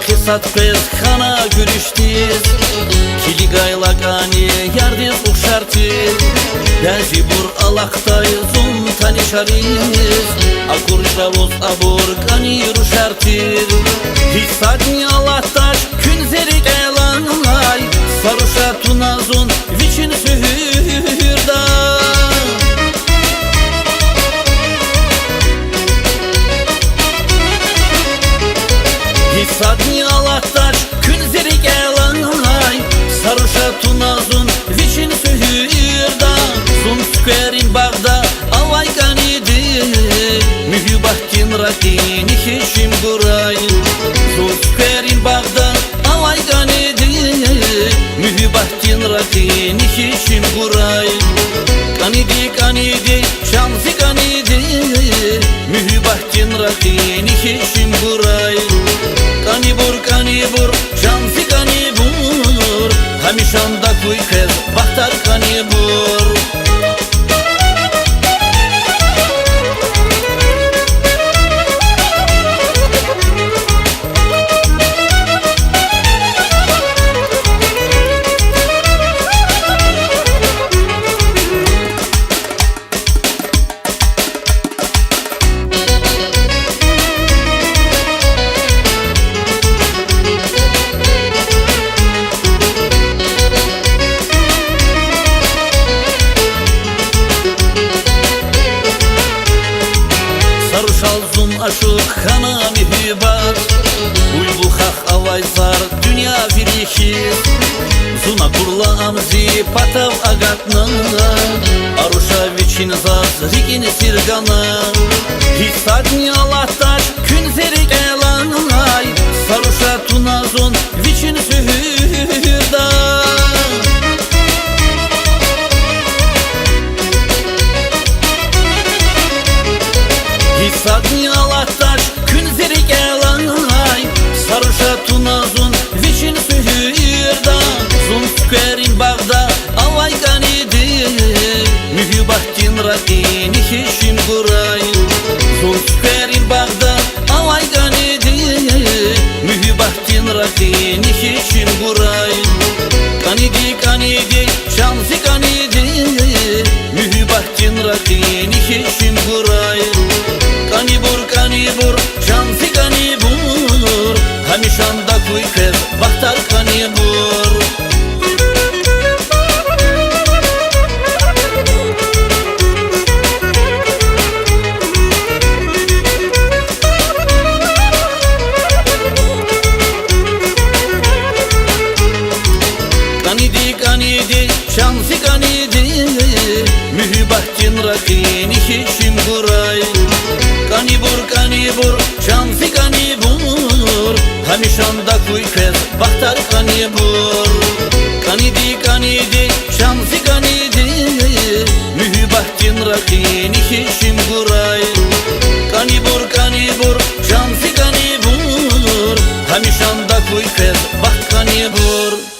qisat qız xana gülüştiz Kili gaylagani yardiz uxşartiz Daji bur alaqtay zun tanışariz Akur javuz abur kani ruşartiz Hissadni alaqtaş kün zerik elanay Saruşa tunazun viçin sühürda Hissadni alaqtaş kün zerik elanay Saruşa tunazun viçin sühürda Sun squarin bagda alay kanidi Mühübahtin rakini hişim guray Sun squarin bagda alay kanidi Mühübahtin rakini hişim guray Kanidi kanidi şansi kanidi Mühübahtin rakini hişim guray Kanibur şansi kanibur Hamişanda kuy kez bahtar kanibur Aşık hana mühibbat Uybu haq avayzar dünya virişiz Zuna kurla amzi patav agatna Aruşa viçin zaz rikini sirgana Hissadni alaqtaş kün zerik elanay Saruşa tunazun viçin sühürda Hissadni alaqtaş kün zerik elanay Saruşa tunazun viçin sühürda Zun squarin bagda alay kanidi Mühübahtin rakini hişim guray Zun squarin bagda alay kanidi Mühübahtin rakini hişim guray Kanidi şansi kanidi Mühübahtin rakini hişim guray Kanibur şansi kanibur Hamişanda kuy kez bahtar kanibur Kanidi şansi kanidi Mühübahtin rakini hişim guray Kanibur şansi kanibur Hamişanda kuy kez bahtar kanibur Kanidi şansi kanidi Mühübahtin rakini hişim guray Kanibur şansi kanibur Hamişanda kuy kez baht kanibur